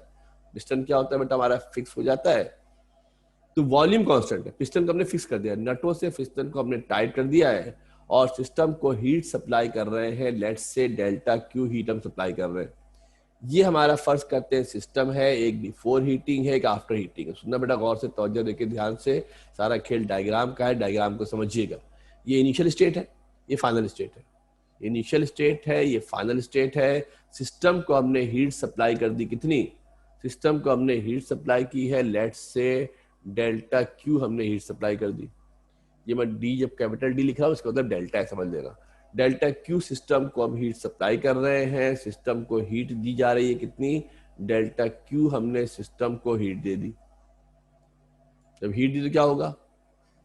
पिस्टन क्या होता है बेटा? हमारा फिक्स हो जाता है। तो वॉल्यूम कांस्टेंट है। पिस्टन को हमने फिक्स कर दिया, नटों से पिस्टन को हमने टाइट कर दिया है, और सिस्टम को हीट सप्लाई कर रहे हैं। Let's say delta Q heat हम सप्लाई कर रहे हैं। ये हमारा फर्ज करते हैं सिस्टम है, एक बिफोर हीटिंग है, एक आफ्टर हीटिंग है। सुनना बेटा गौर से, तवज्जो देके ध्यान से। सारा खेल डायग्राम का है, डायग्राम को समझिएगा। ये इनिशियल स्टेट है, ये फाइनल स्टेट है। इनिशियल स्टेट है, ये फाइनल स्टेट है। सिस्टम को हमने हीट सप्लाई कर दी, कितनी? सिस्टम को हमने हीट सप्लाई की है, लेट्स से डेल्टा क्यू हमने हीट सप्लाई कर दी। ये मैं डी, जब कैपिटल डी लिख रहा हूँ इसका मतलब डेल्टा है, समझ लेना। डेल्टा क्यू सिस्टम को हम हीट सप्लाई कर रहे हैं। सिस्टम को हीट दी जा रही है, कितनी? डेल्टा क्यू हमने सिस्टम को हीट दे दी। जब हीट दी तो क्या होगा?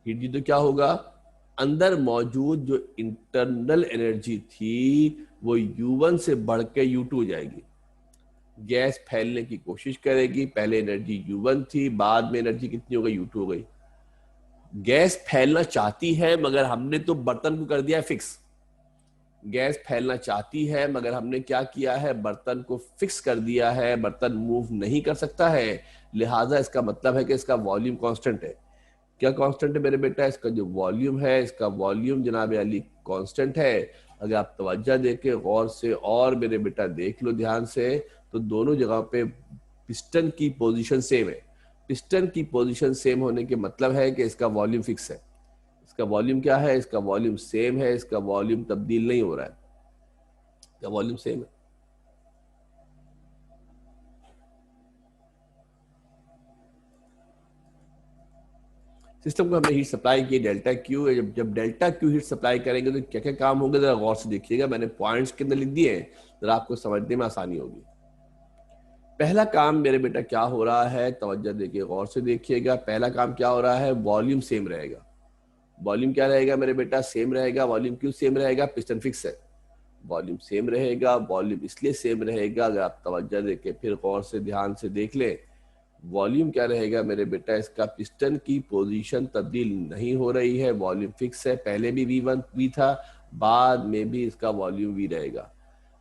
हीट दी तो क्या होगा? अंदर मौजूद जो इंटरनल एनर्जी थी वो U1 से बढ़ के U2 हो जाएगी। गैस फैलने की कोशिश करेगी, पहले एनर्जी U1 थी, बाद में एनर्जी कितनी हो गई, U2 हो गई। गैस फैलना चाहती है मगर हमने तो बर्तन को कर दिया है फिक्स। गैस फैलना चाहती है मगर हमने क्या किया है, बर्तन को फिक्स कर दिया है, बर्तन मूव नहीं कर सकता है। लिहाजा इसका मतलब है कि इसका वॉल्यूम कांस्टेंट है। क्या कांस्टेंट है मेरे बेटा, इसका जो वॉल्यूम है, इसका वॉल्यूम जनाब अली कांस्टेंट है। अगर आप तवज्जो देके गौर से और मेरे बेटा देख लो ध्यान से, तो दोनों जगह पे पिस्टन की पोजीशन सेम है। पिस्टन की पोजीशन सेम होने के मतलब है कि इसका वॉल्यूम फिक्स है। इसका वॉल्यूम क्या है, इसका वॉल्यूम सेम है, इसका वॉल्यूम तब्दील नहीं हो रहा है, इसका वॉल्यूम सेम है। सिस्टम को हमने हीट सप्लाई की डेल्टा क्यू। जब डेल्टा क्यू हीट सप्लाई करेंगे तो क्या क्या काम होंगे, जरा गौर से देखिएगा। मैंने पॉइंट्स के अंदर लिख दिए हैं, जरा आपको समझने में आसानी होगी। पहला काम मेरे बेटा क्या हो रहा है, तवज्जो देखिए, गौर से देखिएगा। पहला काम क्या हो रहा है, वॉल्यूम सेम रहेगा। वॉल्यूम क्या रहेगा मेरे बेटा, सेम रहेगा। वॉल्यूम क्यों सेम रहेगा, पिस्टन फिक्स है, वॉल्यूम सेम रहेगा। वॉल्यूम इसलिए सेम रहेगा, अगर आप तवज्जो देके फिर गौर से ध्यान से देख लें, वॉल्यूम क्या रहेगा मेरे बेटा, इसका पिस्टन की पोजीशन तब्दील नहीं हो रही है, वॉल्यूम फिक्स है। पहले भी V1 V था, बाद में भी इसका वॉल्यूम V रहेगा।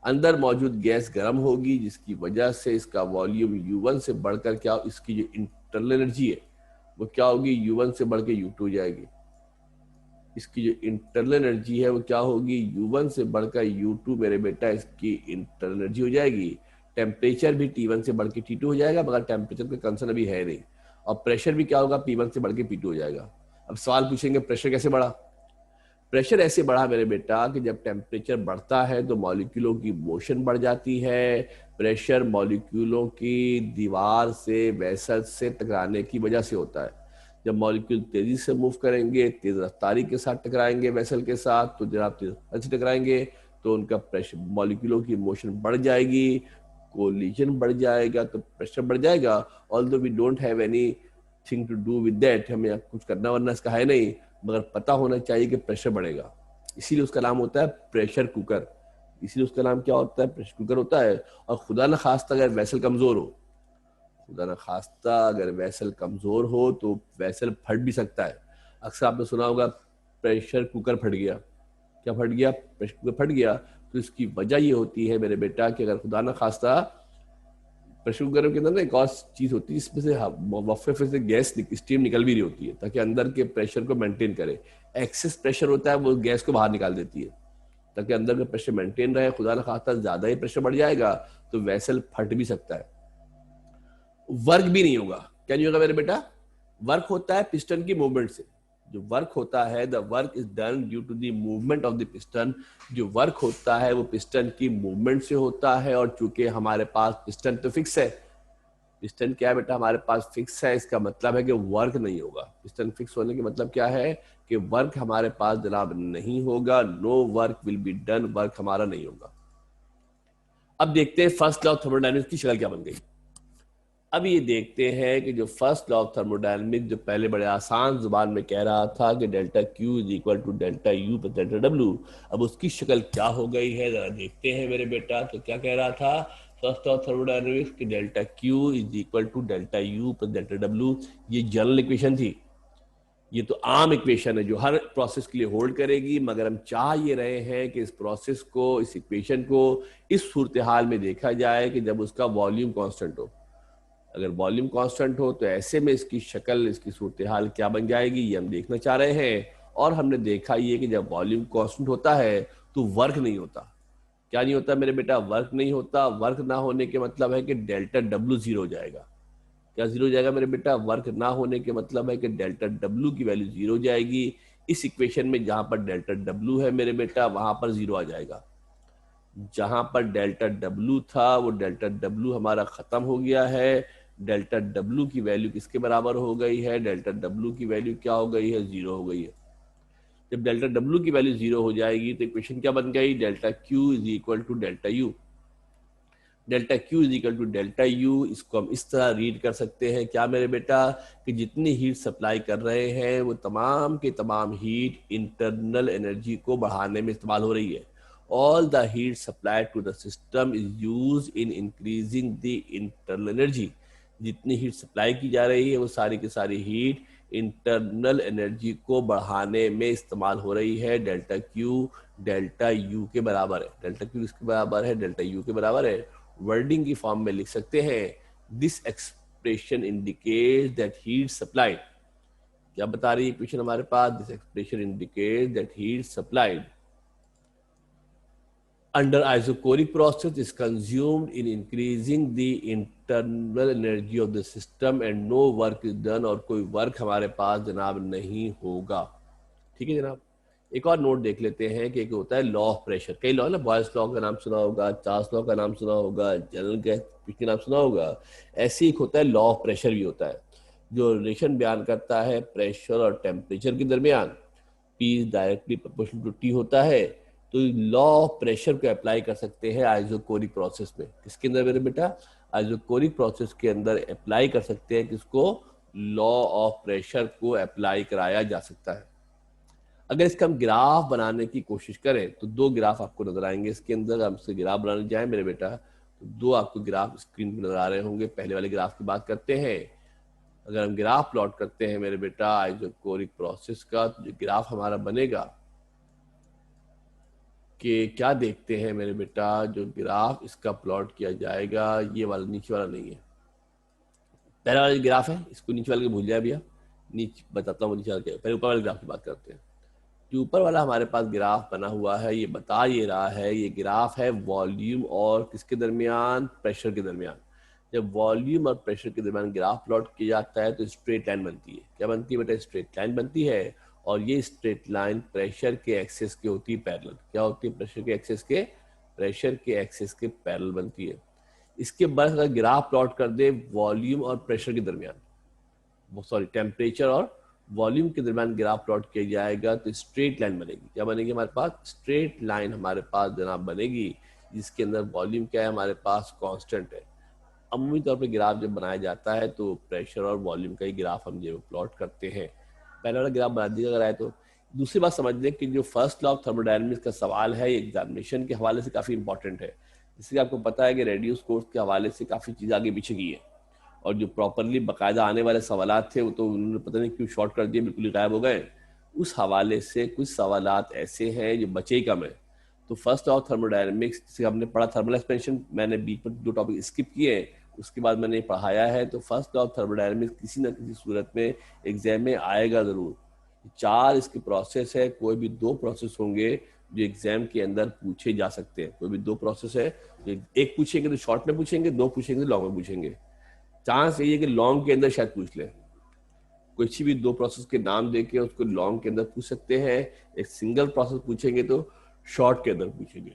अंदर मौजूद गैस गर्म होगी, जिसकी वजह से इसका वॉल्यूम U1 से बढ़कर क्या, इसकी जो इंटरनल एनर्जी है वो क्या होगी, U1 से बढ़ के U2 हो जाएगी। इसकी जो इंटरनल एनर्जी है वो क्या होगी, U1 से बढ़कर U2 मेरे बेटा इसकी इंटरनल एनर्जी हो जाएगी। टेम्परेचर भी T1 से बढ़ के T2 हो जाएगा, मगर टेम्परेचर का कंसर्न अभी है नहीं। और प्रेशर भी क्या होगा, P1 से बढ़ के P2 हो जाएगा। अब सवाल पूछेंगे प्रेशर कैसे बढ़ा। प्रेशर ऐसे बढ़ा मेरे बेटा कि जब टेम्परेचर बढ़ता है तो मॉलिक्यूलों की मोशन बढ़ जाती है। प्रेशर मॉलिक्यूलों की दीवार से, वेसल से टकराने की वजह से होता है। जब मॉलिक्यूल तेजी से मूव करेंगे, तेज रफ्तारी के साथ टकराएंगे वेसल के साथ, तो जब आप तेज रफ्तारी से टकराएंगे तो उनका प्रेशर, मॉलिक्यूलों की मोशन बढ़ जाएगी, कोलिजन बढ़ जाएगा, तो प्रेशर बढ़ जाएगा। Although we don't have anything to do with that, हमें कुछ करना वरना इसका है नहीं, मगर पता होना चाहिए कि प्रेशर बढ़ेगा। इसीलिए उसका नाम होता है प्रेशर कुकर। इसीलिए उसका नाम क्या होता है, प्रेशर कुकर होता है। और खुदा न खास्ता अगर वैसल कमजोर हो, खुदा न खास्ता अगर वैसल कमजोर हो तो वैसल फट भी सकता है। अक्सर आपने सुना होगा प्रेशर कुकर फट गया। क्या फट गया, प्रेशर कुकर फट गया। तो इसकी वजह ये होती है मेरे बेटा कि अगर खुदा न खास्ता प्रेशर कुकर के अंदर ना एक और चीज होती है जिसमें से वफ़े से गैस स्टीम निकल भी रही होती है, ताकि अंदर के प्रेशर को मेंटेन करे। एक्सेस प्रेशर होता है वो गैस को बाहर निकाल देती है, ताकि अंदर का प्रेशर मेंटेन रहे। खुदा न खास्ता ज्यादा ही प्रेशर बढ़ जाएगा तो वैसल फट भी सकता है, वर्क भी नहीं होगा। क्या नहीं होगा मेरे बेटा, वर्क होता है पिस्टन की मूवमेंट से। जो वर्क होता है, the work is done due to the movement of the piston. जो वर्क होता है वो पिस्टन की मूवमेंट से होता है। और चूंकि हमारे पास पिस्टन तो फिक्स है, पिस्टन क्या है बेटा, हमारे पास फिक्स है, इसका मतलब है कि वर्क नहीं होगा। पिस्टन फिक्स होने के मतलब क्या है कि वर्क हमारे पास जनाब नहीं होगा। No work will be done, work हमारा नहीं होगा। अब देखते हैं फर्स्ट लॉ ऑफ थर्मोडायनेमिक्स की शक्ल क्या बन गई। अब ये देखते हैं कि जो फर्स्ट लॉ ऑफ थर्मोडायनेमिक्स जो पहले बड़े आसान जुबान में कह रहा था कि delta Q is equal to delta U plus delta W, अब उसकी शक्ल क्या हो गई है जरा देखते हैं मेरे बेटा। तो क्या कह रहा था फर्स्ट लॉ ऑफ थर्मोडायनेमिक्स कि delta Q is equal to delta U plus delta W. ये जनरल इक्वेशन थी, ये तो आम इक्वेशन है जो हर प्रोसेस के लिए होल्ड करेगी। मगर हम चाह ये रहे हैं कि इस प्रोसेस को, इस इक्वेशन को इस सूरत हाल में देखा जाए कि जब उसका वॉल्यूम कांस्टेंट हो। अगर वॉल्यूम कांस्टेंट हो तो ऐसे में इसकी शक्ल, इसकी सूरत हाल क्या बन जाएगी, ये हम देखना चाह रहे हैं। और हमने देखा ये कि जब वॉल्यूम कांस्टेंट होता है तो वर्क नहीं होता। क्या नहीं होता मेरे बेटा, वर्क नहीं होता। वर्क ना होने के मतलब है कि डेल्टा डब्ल्यू जीरो हो जाएगा। क्या जीरो हो जाएगा मेरे बेटा, वर्क ना होने के मतलब है कि डेल्टा डब्ल्यू की वैल्यू जीरो हो जाएगी। इस इक्वेशन में जहां पर डेल्टा डब्ल्यू है मेरे बेटा, वहां पर जीरो आ जाएगा। जहां पर डेल्टा डब्ल्यू था वो डेल्टा डब्ल्यू हमारा खत्म हो गया है। डेल्टा डब्ल्यू की वैल्यू किसके बराबर हो गई है, डेल्टा डब्ल्यू की वैल्यू क्या हो गई है, जीरो हो गई है। जब डेल्टा डब्ल्यू की वैल्यू जीरो हो जाएगी तो इक्वेशन क्या बन गई, delta Q is equal to delta U. Delta Q is equal to delta U. इसको हम इस तरह रीड कर सकते हैं क्या मेरे बेटा, कि जितनी हीट सप्लाई कर रहे हैं वो तमाम के तमाम हीट इंटरनल एनर्जी को बढ़ाने में इस्तेमाल हो रही है। All the heat supply to the system is use in increasing the internal energy. जितनी हीट सप्लाई की जा रही है वो सारी की सारी हीट इंटरनल एनर्जी को बढ़ाने में इस्तेमाल हो रही है। डेल्टा क्यू डेल्टा यू के बराबर है। डेल्टा क्यू किसके बराबर है, डेल्टा यू के बराबर है। वर्डिंग की फॉर्म में लिख सकते हैं, this expression indicate that heat supplied. क्या बता रही है क्वेश्चन हमारे पास, this expression indicate that heat supplied under isochloric process is consumed in increasing the internal energy of the system and no work is done, और कोई वर्क हमारे पास जनाब नहीं होगा। ठीक है जनाब। एक और नोट देख लेते हैं कि एक होता है लॉ ऑफ प्रेशर। कई लॉ ना, बॉयल्स लॉ का नाम सुना होगा, चार्ल्स लॉ का नाम सुना होगा, जनरल गैस का नाम सुना होगा। ऐसे एक होता है लॉ ऑफ प्रेशर भी होता है, जो रिलेशन बयान करता है प्रेशर और टेम्परेचर के दरमियान। P directly proportional to T होता है। तो लॉ ऑफ प्रेशर को अप्लाई कर सकते हैं आइसोकोरिक प्रोसेस में। किसके अंदर मेरे बेटा, आइसोकोरिक प्रोसेस के अंदर अप्लाई कर सकते हैं किसको, लॉ ऑफ प्रेशर को अप्लाई कराया जा सकता है। अगर इसका हम ग्राफ बनाने की कोशिश करें तो दो ग्राफ आपको नजर आएंगे इसके अंदर। हमसे ग्राफ बनाने जाए मेरे बेटा तो दो आपको ग्राफ स्क्रीन पर नजर आ रहे होंगे। पहले वाले ग्राफ की बात करते हैं। अगर हम ग्राफ प्लॉट करते हैं मेरे बेटा आइसोकोरिक प्रोसेस का, तो जो ग्राफ हमारा बनेगा कि क्या देखते हैं मेरे बेटा, जो ग्राफ इसका प्लॉट किया जाएगा, ये वाला नीचे वाला नहीं है, पहला वाला ग्राफ है, इसको नीचे वाले को भूल जाए भैया। नीचे बताता हूँ, नीचे वाले पहले ऊपर वाले ग्राफ की बात करते हैं। जो ऊपर वाला हमारे पास ग्राफ बना हुआ है ये बता ये रहा है, ये ग्राफ है वॉल्यूम और किसके दरमियान, प्रेशर के दरमियान। जब वॉल्यूम और प्रेशर के दरमियान ग्राफ प्लॉट किया जाता है तो स्ट्रेट लाइन बनती है। क्या बनती है बेटा, स्ट्रेट लाइन बनती है। और ये स्ट्रेट लाइन प्रेशर के एक्सेस के होती है पैरेलल। क्या होती है, प्रेशर के एक्सेस के, प्रेशर के एक्सेस के पैरेलल बनती है। इसके बाद अगर ग्राफ प्लॉट कर दे वॉल्यूम और प्रेशर के दरमियान, सॉरी टेम्परेचर और वॉल्यूम के दरमियान ग्राफ प्लॉट किया जाएगा तो स्ट्रेट लाइन बनेगी। क्या बनेगी हमारे पास, स्ट्रेट लाइन हमारे पास जनाब बनेगी, जिसके अंदर वॉल्यूम क्या है हमारे पास, कांस्टेंट है। अमूमी तौर पे ग्राफ जब बनाया जाता है तो प्रेशर और वॉल्यूम का ही ग्राफ हम जो प्लॉट करते हैं। पहले वाला ग्राफ बना दिया अगर आए तो। दूसरी बात समझ लें कि जो फर्स्ट लॉ ऑफ थर्मोडायनेमिक्स का सवाल है, एग्जामिनेशन के हवाले से काफ़ी इंपॉर्टेंट है। जिससे आपको पता है कि रेडियस कोर्स के हवाले से काफ़ी चीज़ आगे पीछे की है, और जो प्रॉपरली बाकायदा आने वाले सवाल थे वो तो उन्होंने पता नहीं क्यों शॉर्ट कर दिए, बिल्कुल ही गायब हो गए। उस हवाले से कुछ सवाल ऐसे हैं जो बचे ही कम है। तो फर्स्ट ऑफ थर्मोडायनेमिक्स जिसे हमने पढ़ा, थर्मल एक्सपेंशन, मैंने बीच में दो टॉपिक स्किप किए, उसके बाद मैंने पढ़ाया है। तो फर्स्ट ऑफ थर्मोडायनेमिक्स किसी न किसी सूरत में एग्जाम में आएगा ज़रूर। चार इसके प्रोसेस है, कोई भी दो प्रोसेस होंगे जो एग्जाम के अंदर पूछे जा सकते हैं। कोई भी दो प्रोसेस है, एक पूछेंगे तो शॉर्ट में पूछेंगे, दो पूछेंगे तो लॉन्ग में पूछेंगे। चांस यही है कि लॉन्ग के अंदर शायद पूछ ले, कुछ भी दो प्रोसेस के नाम देके उसको लॉन्ग के अंदर पूछ सकते हैं। एक सिंगल प्रोसेस पूछेंगे तो शॉर्ट के अंदर पूछेंगे।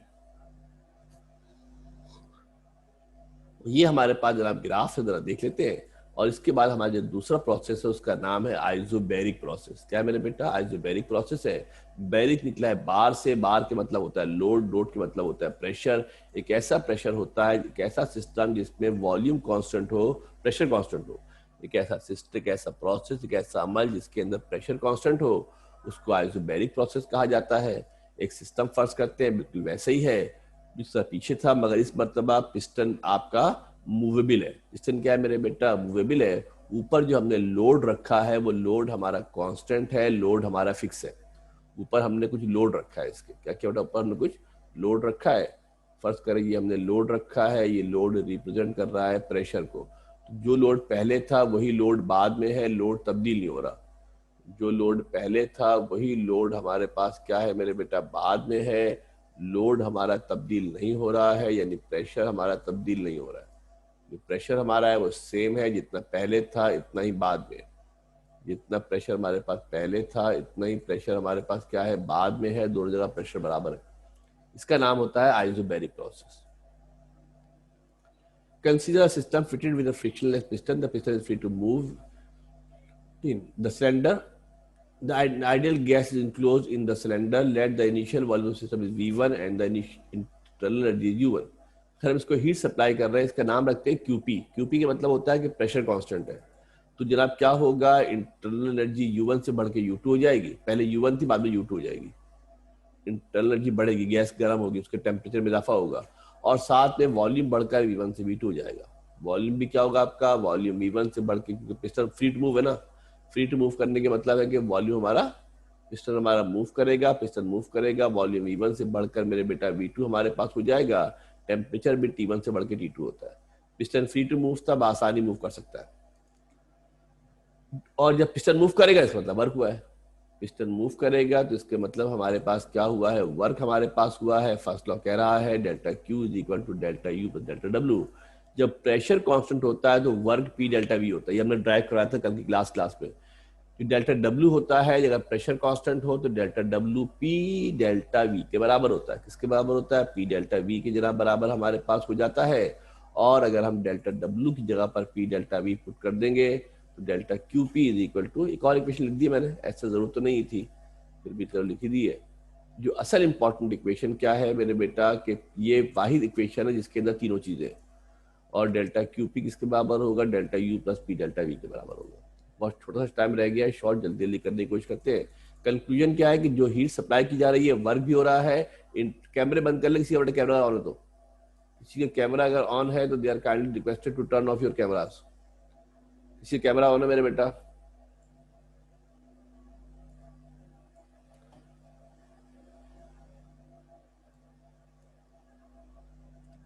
ये हमारे पास जनाब ग्राफ से जरा देख लेते हैं। और इसके बाद हमारा जो दूसरा प्रोसेस है उसका नाम है आइसोबैरिक प्रोसेस। क्या है मेरे बेटा, आइसोबैरिक प्रोसेस है। बैरिक निकला है बार से, बार के मतलब होता है लोड, लोड के मतलब होता है प्रेशर। एक ऐसा प्रेशर होता है, एक ऐसा सिस्टम जिसमें वॉल्यूम कांस्टेंट हो, प्रेशर कांस्टेंट हो। एक ऐसा सिस्टम, एक ऐसा प्रोसेस, एक ऐसा अमल जिसके अंदर प्रेशर कांस्टेंट हो, उसको आइसोबैरिक प्रोसेस कहा जाता है। एक सिस्टम फर्ज करते हैं बिल्कुल वैसे ही है जिसका पीछे था, मगर इस मरतबा पिस्टन आपका मूवेबल है। पिस्टन क्या है मेरे बेटा, मूवेबल है। ऊपर जो हमने लोड रखा है वो लोड हमारा कांस्टेंट है, लोड हमारा फिक्स है। ऊपर हमने कुछ लोड रखा है, इसके क्या क्या बेटा, ऊपर हमने कुछ लोड रखा है। फर्ज करें ये हमने लोड रखा है, ये लोड रिप्रेजेंट कर रहा है प्रेशर को। तो जो लोड पहले था वही लोड बाद में है, लोड तब्दील नहीं हो रहा। जो लोड पहले था वही लोड हमारे पास क्या है मेरे बेटा, बाद में है। लोड हमारा तब्दील नहीं हो रहा है, यानी प्रेशर हमारा तब्दील नहीं हो रहा है। जो प्रेशर हमारा है वो सेम है, जितना पहले था इतना ही बाद में। जितना प्रेशर हमारे पास पहले था इतना ही प्रेशर हमारे पास क्या है, बाद में है। दोनों जगह प्रेशर बराबर है। इसका नाम होता है isobaric process. Consider a system fitted with a frictionless piston. The piston is free to move in the cylinder. The ideal gas is enclosed in the cylinder. Let the initial volume system is V1 and the internal energy is U1. फिर हम इसको हीट सप्लाई कर रहे हैं, इसका नाम रखते हैं क्यूपी। क्यूपी का मतलब होता है कि प्रेशर कांस्टेंट है। तो जनाब क्या होगा, इंटरनल एनर्जी U1 से बढ़ के U2 हो जाएगी। पहले U1 थी, बाद में U2 हो जाएगी। इंटरनल एनर्जी बढ़ेगी, गैस गर्म होगी, उसके टेम्परेचर में इजाफा होगा, और साथ में वॉल्यूम बढ़कर V1 से V2 हो जाएगा। वॉल्यूम भी क्या होगा आपका, वॉल्यूम V1 से बढ़ के, क्योंकि पिस्टन फ्री टू मूव है ना, फ्री टू मूव करने के मतलब है कि वॉल्यूम हमारा, पिस्टन हमारा मूव करेगा, पिस्टन मूव करेगा, वॉल्यूम V1 से बढ़कर मेरे बेटा V2 हमारे पास हो जाएगा। टेम्परेचर भी T1 से बढ़ के T2 होता है। पिस्टन फ्री टू मूव था, आसानी मूव कर सकता है। और जब पिस्टन मूव करेगा इसका मतलब वर्क हुआ है। पिस्टन मूव करेगा तो इसके मतलब हमारे पास क्या हुआ है, वर्क हमारे पास हुआ है। फर्स्ट लॉ कह रहा है delta Q is equal to delta U plus delta W. जब प्रेशर कांस्टेंट होता है तो वर्क पी डेल्टा वी होता है। ये हमने ड्राइव कराया था कल की क्लास में। जो डेल्टा डब्ल्यू होता है, अगर प्रेशर कांस्टेंट हो तो delta W P delta we के बराबर होता है। किसके बराबर होता है, पी डेल्टा वी के जरा बराबर हमारे पास हो जाता है। और अगर हम डेल्टा डब्ल्यू की जगह पर पी डेल्टा वी पुट कर देंगे तो delta Q P is equal to, एक और इक्वेशन लिख दी मैंने, ऐसा जरूरत तो नहीं थी, फिर भी तो लिखी दी है। जो असल इंपॉर्टेंट इक्वेशन क्या है मेरे बेटा, कि ये वाहिद इक्वेशन है जिसके अंदर तीनों चीजें, और डेल्टा क्यू पी किसके बराबर होगा, delta U plus P delta we के बराबर होगा। बहुत छोटा सा टाइम रह गया है, शॉर्ट जल्दी जल्दी करने की कोशिश करते हैं। कंक्लूजन क्या है कि जो हीट सप्लाई की जा रही है, वर्क भी हो रहा है। इन कैमरे बंद कर ले, किसी का कैमरा ऑन है तो, किसी का कैमरा अगर ऑन है तो they are kindly requested to turn off your cameras. किसी कैमरा ऑन है मेरे बेटा?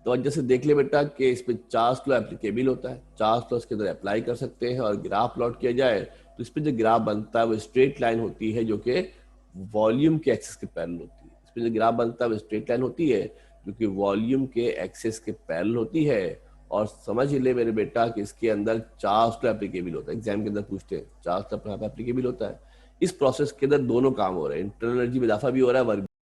तो जैसे देख ले बेटा कि इसमें चार्ल्स लॉ एप्लीकेबल होता है। चार्ल्स लॉ इसके अंदर अप्लाई कर सकते हैं, और ग्राफ प्लॉट किया जाए तो इस पर जो ग्राफ बनता है वो स्ट्रेट लाइन होती है, जो कि वॉल्यूम के एक्सिस के पैरेलल होती है। इस पर जो ग्राफ बनता है वो स्ट्रेट लाइन होती है, जो कि वॉल्यूम के एक्सिस के पैरेलल होती है। और समझ ले मेरे बेटा कि इसके अंदर चार्ल्स लॉ एप्लीकेबल होता है। एग्जाम के अंदर पूछते हैं चार्ल्स लॉ एप्लीकेबल होता है। इस प्रोसेस के अंदर दोनों काम हो रहे हैं, इंटरनल एनर्जी में इजाफा भी हो रहा है, वर्क